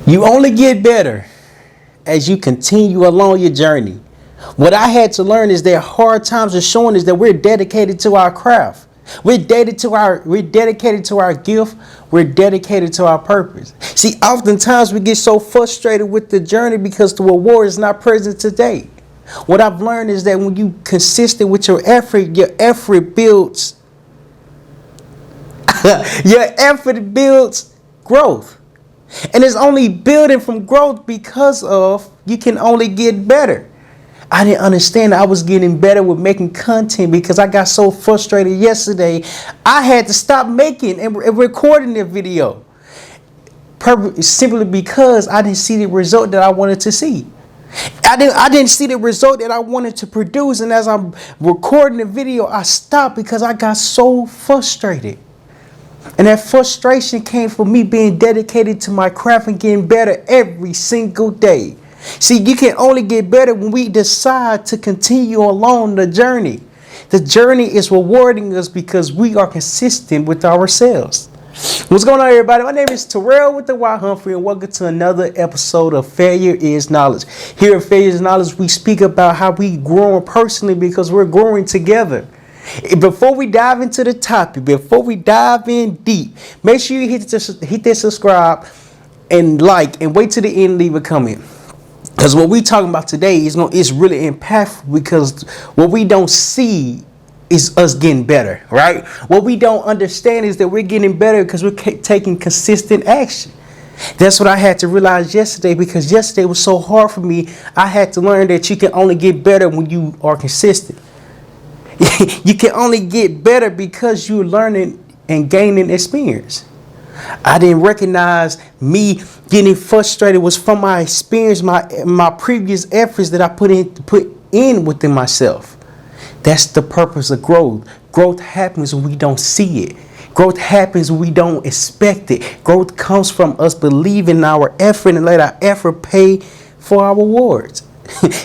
You only get better as you continue along your journey. What I had to learn is that hard times are showing us that we're dedicated to our craft. We're dedicated to our gift. We're dedicated to our purpose. See, oftentimes we get so frustrated with the journey because the reward is not present today. What I've learned is that when you consistent with your effort builds your effort builds growth. And it's only building from growth because of you can only get better. I didn't understand I was getting better with making content because I got so frustrated yesterday. I had to stop making and recording the video simply because I didn't see the result that I wanted to see. I didn't see the result that I wanted to produce. And as I'm recording the video, I stopped because I got so frustrated. And that frustration came from me being dedicated to my craft and getting better every single day. See, you can only get better when we decide to continue along the journey. The journey is rewarding us because we are consistent with ourselves. What's going on, everybody? My name is Terryl with the Humphrey, and welcome to another episode of Failure is Knowledge. Here at Failure is Knowledge, we speak about how we grow personally because we're growing together. Before we dive into the topic, before we dive in deep, make sure you hit that subscribe and like, and wait till the end and leave a comment. Because what we're talking about today is really impactful, because what we don't see is us getting better, right? What we don't understand is that we're getting better because we're taking consistent action. That's what I had to realize yesterday, because yesterday was so hard for me. I had to learn that you can only get better when you are consistent. You can only get better because you're learning and gaining experience. I didn't recognize me getting frustrated was from my experience, my previous efforts that I put in within myself. That's the purpose of growth. Growth happens when we don't see it. Growth happens when we don't expect it. Growth comes from us believing in our effort and let our effort pay for our rewards.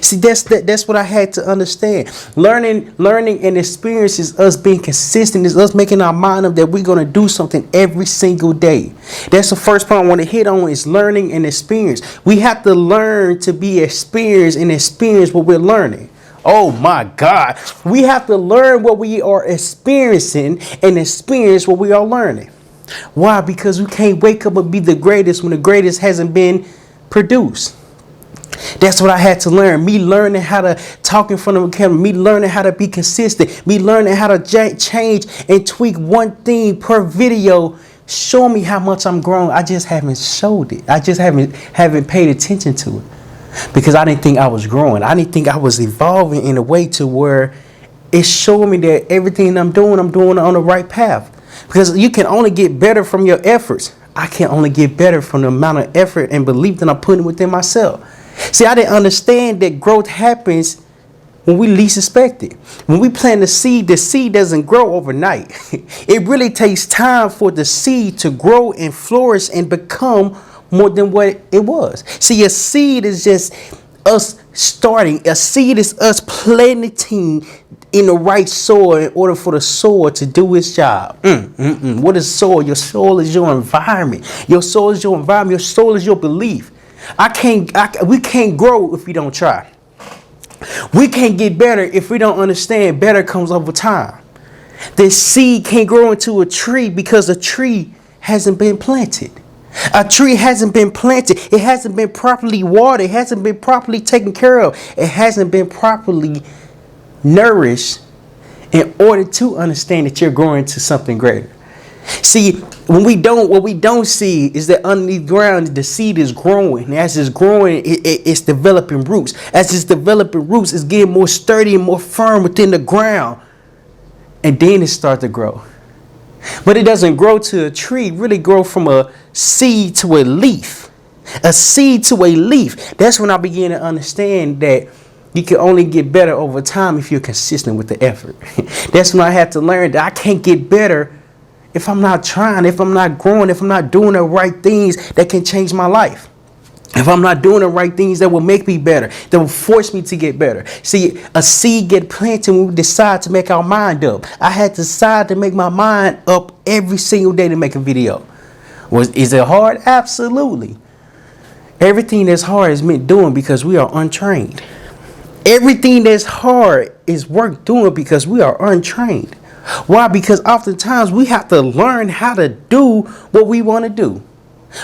See, that's what I had to understand. Learning and experience is us being consistent. Is us making our mind up that we're going to do something every single day. That's the first point I want to hit on, is learning and experience. We have to learn to be experienced and experience what we're learning. Oh my God. We have to learn what we are experiencing and experience what we are learning. Why? Because we can't wake up and be the greatest when the greatest hasn't been produced. That's what I had to learn. Me learning how to talk in front of a camera. Me learning how to be consistent. Me learning how to change and tweak one thing per video. Show me how much I'm growing. I just haven't showed it. I just haven't paid attention to it. Because I didn't think I was growing. I didn't think I was evolving in a way to where it's showing me that everything I'm doing on the right path. Because you can only get better from your efforts. I can only get better from the amount of effort and belief that I'm putting within myself. See, I didn't understand that growth happens when we least expect it. When we plant the seed doesn't grow overnight. It really takes time for the seed to grow and flourish and become more than what it was. See, a seed is just us starting. A seed is us planting in the right soil in order for the soil to do its job. What is soil? Your soil is your environment. Your soil is your environment. Your soil is your belief. We can't grow if we don't try. We can't get better if we don't understand better comes over time. The seed can't grow into a tree because a tree hasn't been planted. A tree hasn't been planted. It hasn't been properly watered. It hasn't been properly taken care of. It hasn't been properly nourished in order to understand that you're growing to something greater. See, what we don't see is that underneath ground, the seed is growing. And as it's growing, it's developing roots. As it's developing roots, it's getting more sturdy and more firm within the ground. And then it starts to grow. But it doesn't grow to a tree. It really grow from a seed to a leaf. A seed to a leaf. That's when I began to understand that you can only get better over time if you're consistent with the effort. That's when I had to learn that I can't get better if I'm not trying, if I'm not growing, if I'm not doing the right things that can change my life. If I'm not doing the right things that will make me better, that will force me to get better. See, a seed get planted when we decide to make our mind up. I had to decide to make my mind up every single day to make a video. Is it hard? Absolutely. Everything that's hard is meant doing because we are untrained. Everything that's hard is worth doing because we are untrained. Why? Because oftentimes we have to learn how to do what we want to do.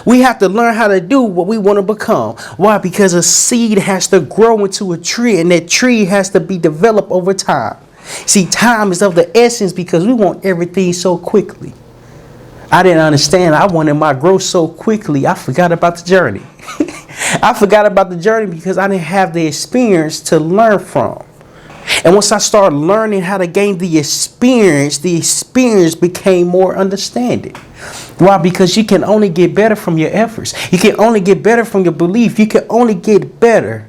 We have to learn how to do what we want to become. Why? Because a seed has to grow into a tree, and that tree has to be developed over time. See, time is of the essence because we want everything so quickly. I didn't understand. I wanted my growth so quickly, I forgot about the journey. I forgot about the journey because I didn't have the experience to learn from. And once I started learning how to gain the experience became more understanding. Why? Because you can only get better from your efforts. You can only get better from your belief. You can only get better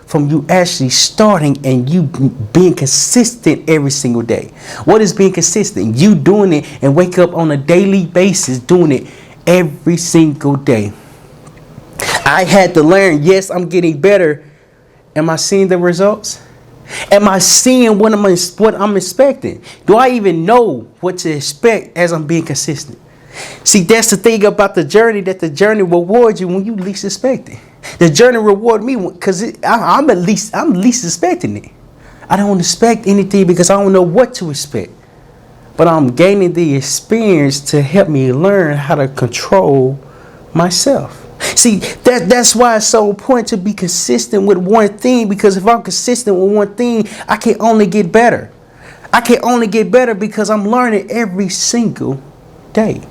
from you actually starting and you being consistent every single day. What is being consistent? You doing it and wake up on a daily basis doing it every single day. I had to learn, yes, I'm getting better. Am I seeing the results? Am I seeing what I'm expecting? Do I even know what to expect as I'm being consistent? See, that's the thing about the journey, that the journey rewards you when you least expect it. The journey reward me because I'm least expecting it. I don't expect anything because I don't know what to expect. But I'm gaining the experience to help me learn how to control myself. See, that's why it's so important to be consistent with one thing, because if I'm consistent with one thing, I can only get better. I can only get better because I'm learning every single day.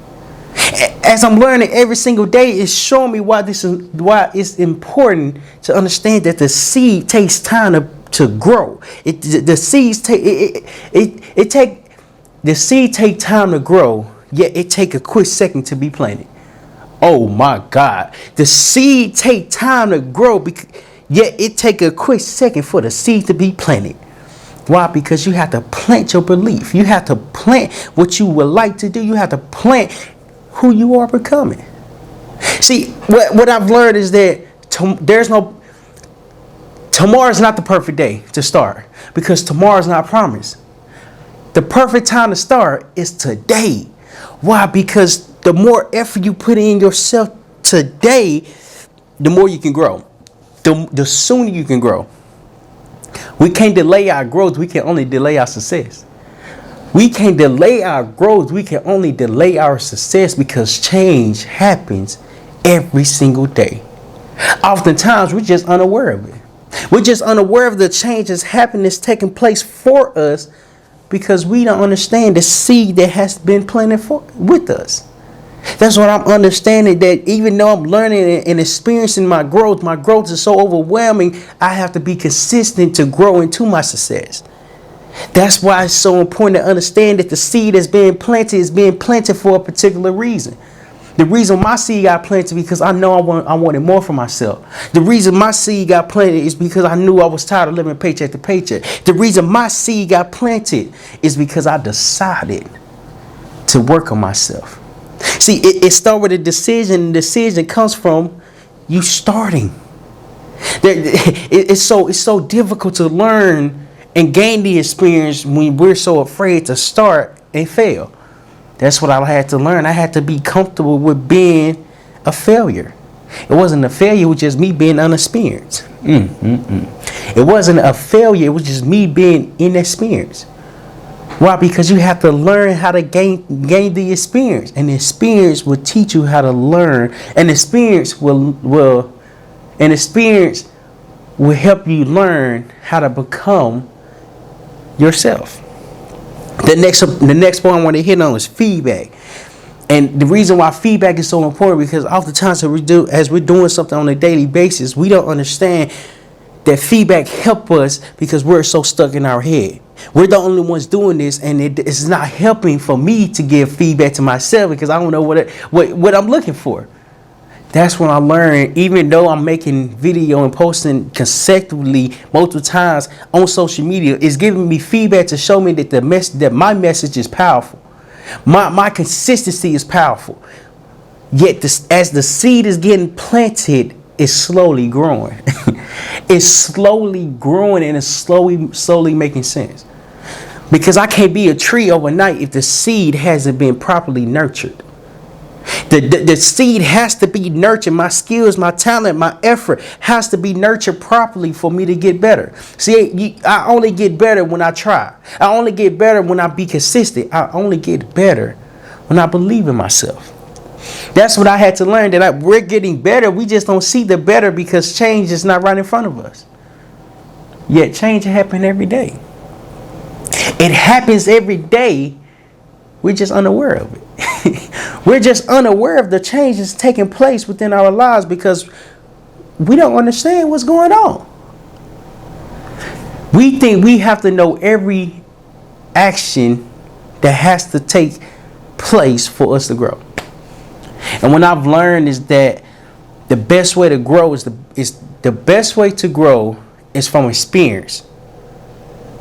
As I'm learning every single day, it's showing me why it's important to understand that the seed takes time to grow. The seed take time to grow, yet it take a quick second to be planted. Oh my God. The seed take time to grow, yet it take a quick second for the seed to be planted. Why? Because you have to plant your belief. You have to plant what you would like to do. You have to plant who you are becoming. See, what I've learned is that tomorrow is not the perfect day to start, because tomorrow is not promised. The perfect time to start is today. Why? Because the more effort you put in yourself today, the more you can grow. The sooner you can grow. We can't delay our growth. We can only delay our success. We can't delay our growth. We can only delay our success, because change happens every single day. Oftentimes, we're just unaware of it. We're just unaware of the change that's happening, that's taking place for us, because we don't understand the seed that has been planted with us. That's what I'm understanding, that even though I'm learning and experiencing my growth is so overwhelming, I have to be consistent to grow into my success. That's why it's so important to understand that the seed that's being planted is being planted for a particular reason. The reason my seed got planted because I know I wanted more for myself. The reason my seed got planted is because I knew I was tired of living paycheck to paycheck. The reason my seed got planted is because I decided to work on myself. See, it starts with a decision, and the decision comes from you starting. It's so difficult to learn and gain the experience when we're so afraid to start and fail. That's what I had to learn. I had to be comfortable with being a failure. It wasn't a failure, it was just me being inexperienced. It wasn't a failure, it was just me being inexperienced. Why? Because you have to learn how to gain the experience. And the experience will teach you how to learn. And the experience will help you learn how to become yourself. The next point I want to hit on is feedback. And the reason why feedback is so important, because oftentimes as we're doing something on a daily basis, we don't understand that feedback help us because we're so stuck in our head. We're the only ones doing this, and it's not helping for me to give feedback to myself because I don't know what I'm looking for. That's when I learned, even though I'm making video and posting consecutively multiple times on social media, it's giving me feedback to show me that that my message is powerful. My consistency is powerful. Yet as the seed is getting planted, it's slowly growing. It's slowly growing, and it's slowly making sense. Because I can't be a tree overnight if the seed hasn't been properly nurtured. The seed has to be nurtured. My skills, my talent, my effort has to be nurtured properly for me to get better. See, I only get better when I try. I only get better when I be consistent. I only get better when I believe in myself. That's what I had to learn, that we're getting better. We just don't see the better because change is not right in front of us. Yet change happens every day. It happens every day. We're just unaware of it. We're just unaware of the changes taking place within our lives because we don't understand what's going on. We think we have to know every action that has to take place for us to grow. And what I've learned is that the best way to grow is the best way to grow is from experience.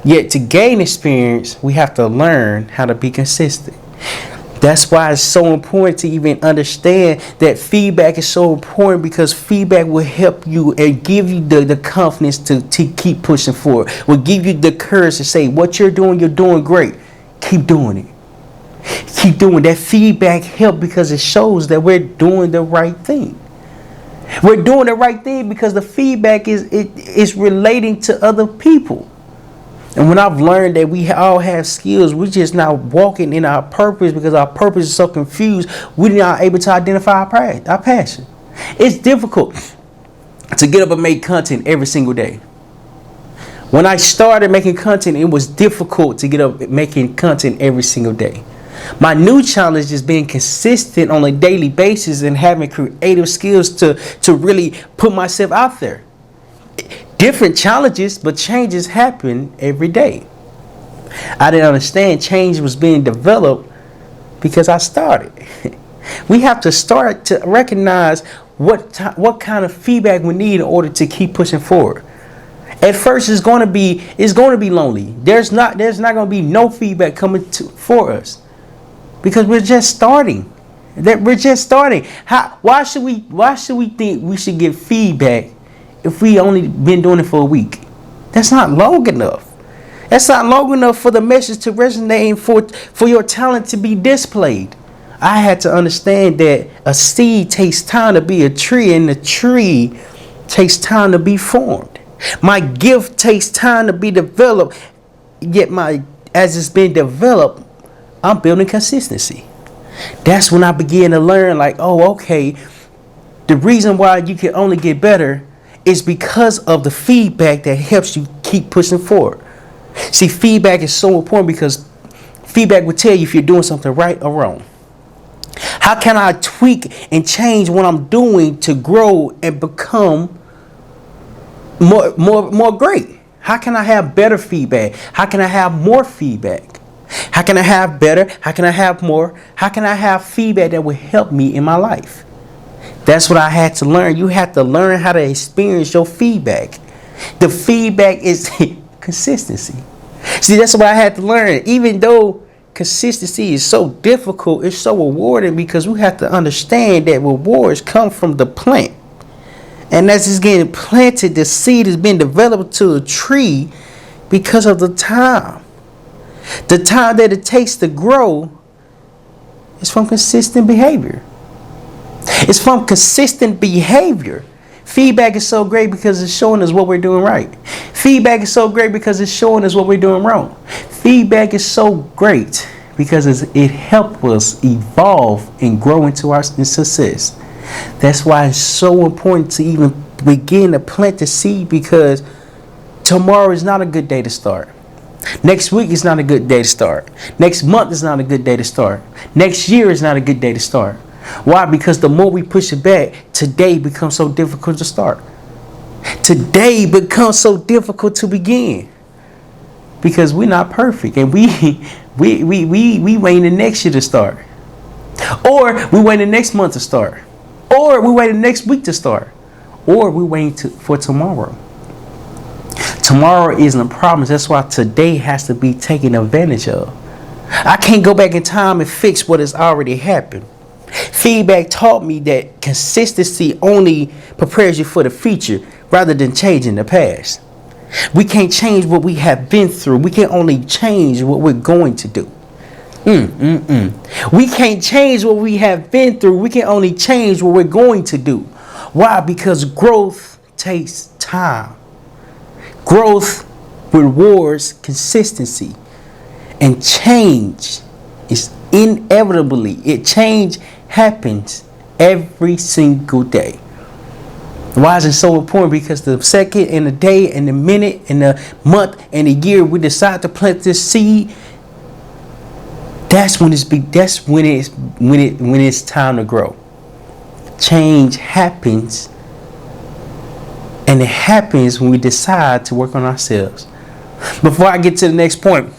Yet to gain experience, we have to learn how to be consistent. That's why it's so important to even understand that feedback is so important, because feedback will help you and give you the confidence to keep pushing forward. Will give you the courage to say what you're doing great. Keep doing it. Keep doing that. Feedback help because it shows that we're doing the right thing. We're doing the right thing because the feedback is relating to other people. And when I've learned that we all have skills, we're just not walking in our purpose because our purpose is so confused. We're not able to identify our passion. It's difficult to get up and make content every single day. When I started making content, it was difficult to get up making content every single day. My new challenge is being consistent on a daily basis and having creative skills to really put myself out there. Different challenges, but changes happen every day. I didn't understand change was being developed because I started. We have to start to recognize what kind of feedback we need in order to keep pushing forward. At first, it's going to be lonely. There's not going to be no feedback coming for us. Because we're just starting. We're just starting. Why should we think we should get feedback if we only been doing it for a week? That's not long enough. That's not long enough for the message to resonate and for your talent to be displayed. I had to understand that a seed takes time to be a tree, and a tree takes time to be formed. My gift takes time to be developed. Yet as it's been developed, I'm building consistency. That's when I began to learn, like, oh, okay, the reason why you can only get better is because of the feedback that helps you keep pushing forward. See, feedback is so important because feedback will tell you if you're doing something right or wrong. How can I tweak and change what I'm doing to grow and become more great? How can I have better feedback? How can I have more feedback? How can I have better? How can I have more? How can I have feedback that will help me in my life? That's what I had to learn. You have to learn how to experience your feedback. The feedback is consistency. See, that's what I had to learn. Even though consistency is so difficult, it's so rewarding because we have to understand that rewards come from the plant. And as it's getting planted, the seed is being developed to a tree because of the time. The time that it takes to grow is from consistent behavior. It's from consistent behavior. Feedback is so great because it's showing us what we're doing right. Feedback is so great because it's showing us what we're doing wrong. Feedback is so great because it helps us evolve and grow into our success. That's why it's so important to even begin to plant the seed, because tomorrow is not a good day to start. Next week is not a good day to start. Next month is not a good day to start. Next year is not a good day to start. Why? Because the more we push it back, today becomes so difficult to start. Today becomes so difficult to begin. Because we're not perfect, and we wait the next year to start. Or we wait the next month to start. Or we wait the next week to start. Or we wait for tomorrow. Tomorrow isn't a promise. That's why today has to be taken advantage of. I can't go back in time and fix what has already happened. Feedback taught me that consistency only prepares you for the future rather than changing the past. We can't change what we have been through. We can only change what we're going to do. We can't change what we have been through. We can only change what we're going to do. Why? Because growth takes time. Growth rewards consistency. And change is change happens every single day. Why is it so important? Because the second and the day and the minute and the month and the year we decide to plant this seed, that's when it's time to grow. Change happens, and it happens when we decide to work on ourselves. Before I get to the next point,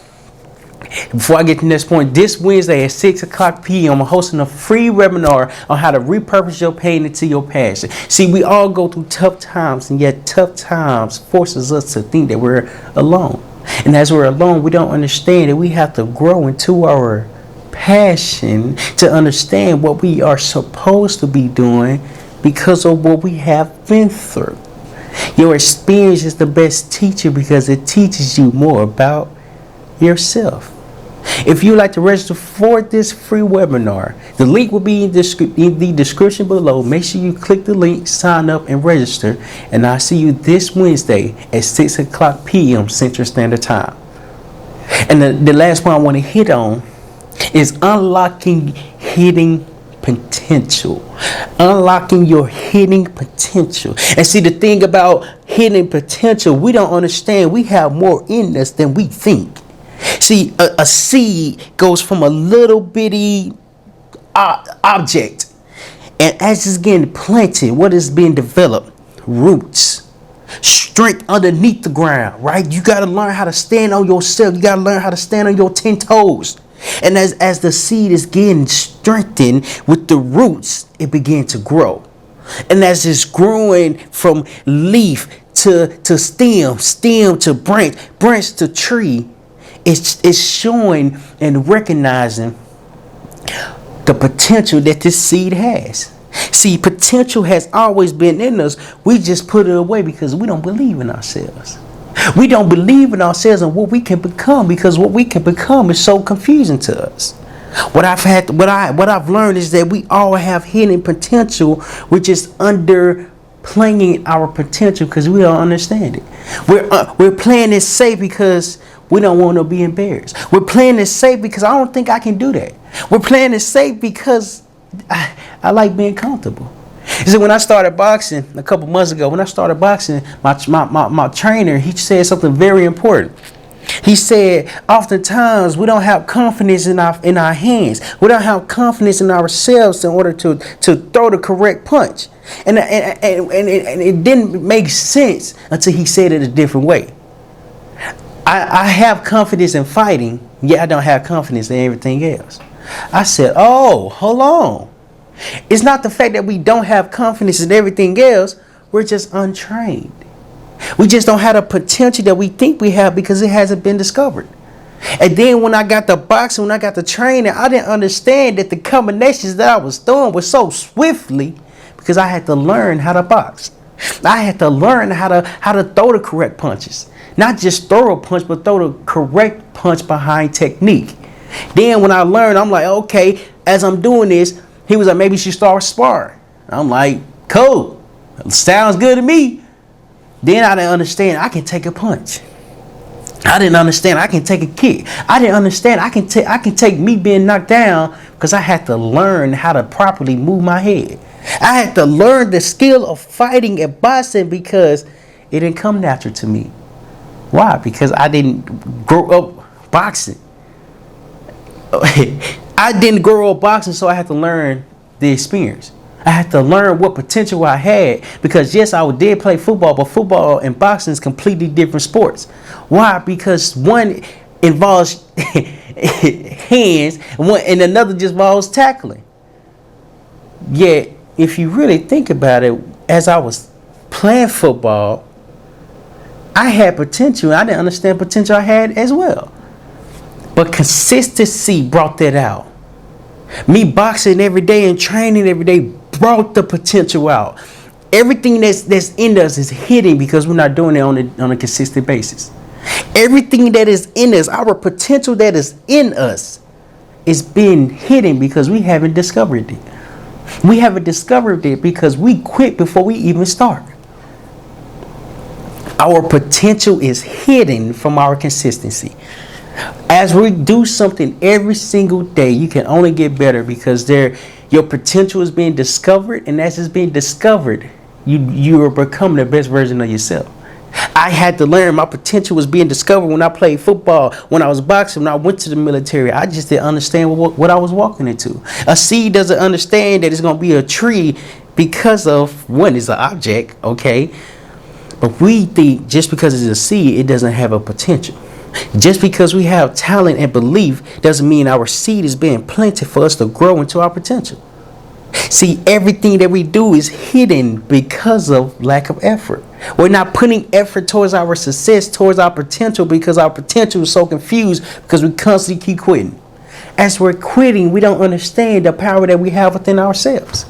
this Wednesday at 6 o'clock p.m., I'm hosting a free webinar on how to repurpose your pain into your passion. See, we all go through tough times, and yet tough times forces us to think that we're alone. And as we're alone, we don't understand that we have to grow into our passion to understand what we are supposed to be doing because of what we have been through. Your experience is the best teacher because it teaches you more about yourself. If you'd like to register for this free webinar, the link will be in the description below. Make sure you click the link, sign up, and register. And I'll see you this Wednesday at 6 o'clock p.m. Central Standard Time. And the last point I want to hit on is unlocking hidden potential. Unlocking your hidden potential. And see, the thing about hidden potential, we don't understand. We have more in us than we think. See, a seed goes from a little bitty object, and as it's getting planted, what is being developed? Roots, strength underneath the ground, right? You got to learn how to stand on yourself. You got to learn how to stand on your 10 toes. And as the seed is getting strengthened with the roots, it begins to grow. And as it's growing from leaf to stem to branch to tree, it's showing and recognizing the potential that this seed has. See, potential has always been in us. We just put it away because we don't believe in ourselves. We don't believe in ourselves and what we can become, because what we can become is so confusing to us. What I've learned is that we all have hidden potential. We're just underplaying our potential because we don't understand it. We're playing it safe because we don't want to be embarrassed. We're playing it safe because I don't think I can do that. We're playing it safe because I like being comfortable. You see, when I started boxing a couple months ago, my trainer, he said something very important. He said, oftentimes we don't have confidence in our hands. We don't have confidence in ourselves in order to throw the correct punch. And it didn't make sense until he said it a different way. I have confidence in fighting, yet I don't have confidence in everything else. I said, oh, hold on. It's not the fact that we don't have confidence in everything else. We're just untrained. We just don't have the potential that we think we have because it hasn't been discovered. And then when I got the boxing, when I got the training, I didn't understand that the combinations that I was throwing were so swiftly because I had to learn how to box. I had to learn how to throw the correct punches. Not just throw a punch, but throw the correct punch behind technique. Then when I learned, I'm like, okay, as I'm doing this, he was like, maybe you should start sparring. I'm like, cool. Sounds good to me. Then I didn't understand I can take a punch. I didn't understand I can take a kick. I didn't understand I can take me being knocked down because I had to learn how to properly move my head. I had to learn the skill of fighting and boxing because it didn't come natural to me. Why? Because I didn't grow up boxing. I didn't grow up boxing, so I had to learn the experience. I had to learn what potential I had because, yes, I did play football, but football and boxing is completely different sports. Why? Because one involves hands and another just involves tackling. Yet, if you really think about it, as I was playing football, I had potential. I didn't understand potential I had as well. But consistency brought that out. Me boxing every day and training every day brought the potential out. Everything that's in us is hidden because we're not doing it on a consistent basis. Everything that is in us, our potential that is in us, it's been hidden because we haven't discovered it. We haven't discovered it because we quit before we even start. Our potential is hidden from our consistency. As we do something every single day, you can only get better because your potential is being discovered, and as it's being discovered, you are becoming the best version of yourself. I had to learn my potential was being discovered when I played football, when I was boxing, when I went to the military. I just didn't understand what I was walking into. A seed doesn't understand that it's going to be a tree because of one is an object, okay? But we think just because it's a seed, it doesn't have a potential. Just because we have talent and belief doesn't mean our seed is being planted for us to grow into our potential. See, everything that we do is hidden because of lack of effort. We're not putting effort towards our success, towards our potential, because our potential is so confused because we constantly keep quitting. As we're quitting, we don't understand the power that we have within ourselves.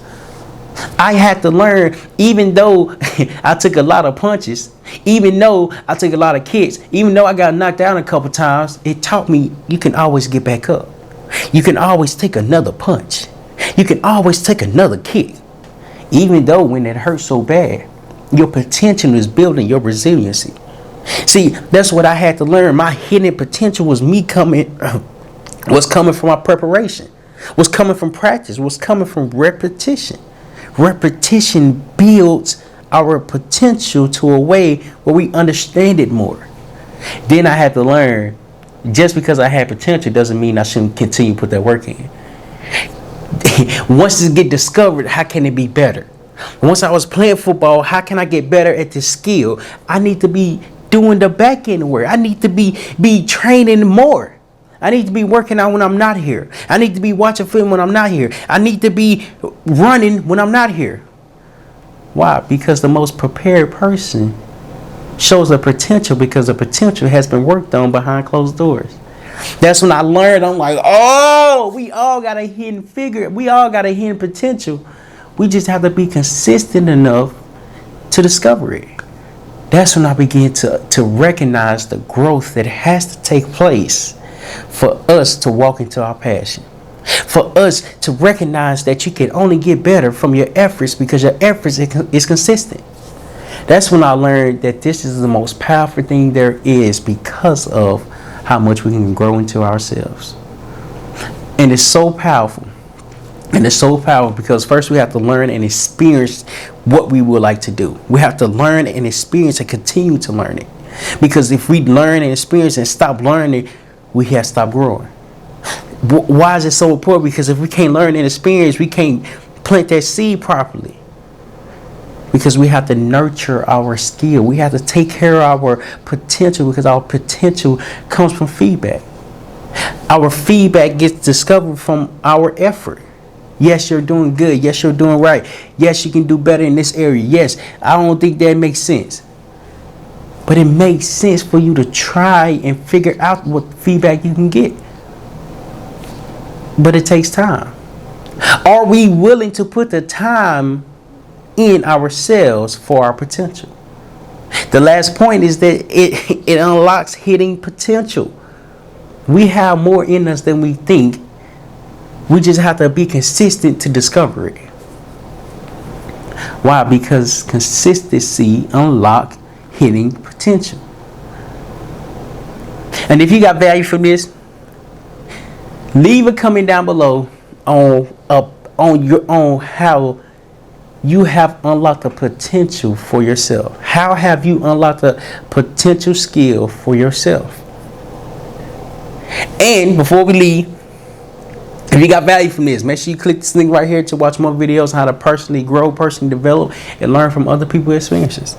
I had to learn, even though I took a lot of punches, even though I took a lot of kicks, even though I got knocked down a couple times, it taught me you can always get back up. You can always take another punch. You can always take another kick. Even though when it hurts so bad, your potential is building your resiliency. See, that's what I had to learn. My hidden potential was coming from my preparation, was coming from practice, was coming from repetition. Repetition builds our potential to a way where we understand it more. Then I had to learn, just because I had potential doesn't mean I shouldn't continue to put that work in. Once it get discovered, how can it be better? Once I was playing football, how can I get better at this skill? I need to be doing the back end work. I need to be training more. I need to be working out when I'm not here. I need to be watching film when I'm not here. I need to be running when I'm not here. Why? Because the most prepared person shows the potential, because the potential has been worked on behind closed doors. That's when I learned. I'm like, oh, we all got a hidden figure. We all got a hidden potential. We just have to be consistent enough to discover it. That's when I began to recognize the growth that has to take place for us to walk into our passion. For us to recognize that you can only get better from your efforts because your efforts is consistent. That's when I learned that this is the most powerful thing there is, because of how much we can grow into ourselves. And it's so powerful. And it's so powerful because first we have to learn and experience what we would like to do. We have to learn and experience and continue to learn it. Because if we learn and experience and stop learning, we have to stop growing. Why is it so important? Because if we can't learn and experience, we can't plant that seed properly. Because we have to nurture our skill. We have to take care of our potential, because our potential comes from feedback. Our feedback gets discovered from our effort. Yes, you're doing good. Yes, you're doing right. Yes, you can do better in this area. Yes, I don't think that makes sense. But it makes sense for you to try and figure out what feedback you can get. But it takes time. Are we willing to put the time in ourselves for our potential? The last point is that it unlocks hidden potential. We have more in us than we think. We just have to be consistent to discover it. Why? Because consistency unlocks hidden potential. And if you got value from this, leave a comment down below on how you have unlocked a potential for yourself. How have you unlocked a potential skill for yourself? And before we leave, if you got value from this, make sure you click this link right here to watch more videos on how to personally grow, personally develop, and learn from other people's experiences.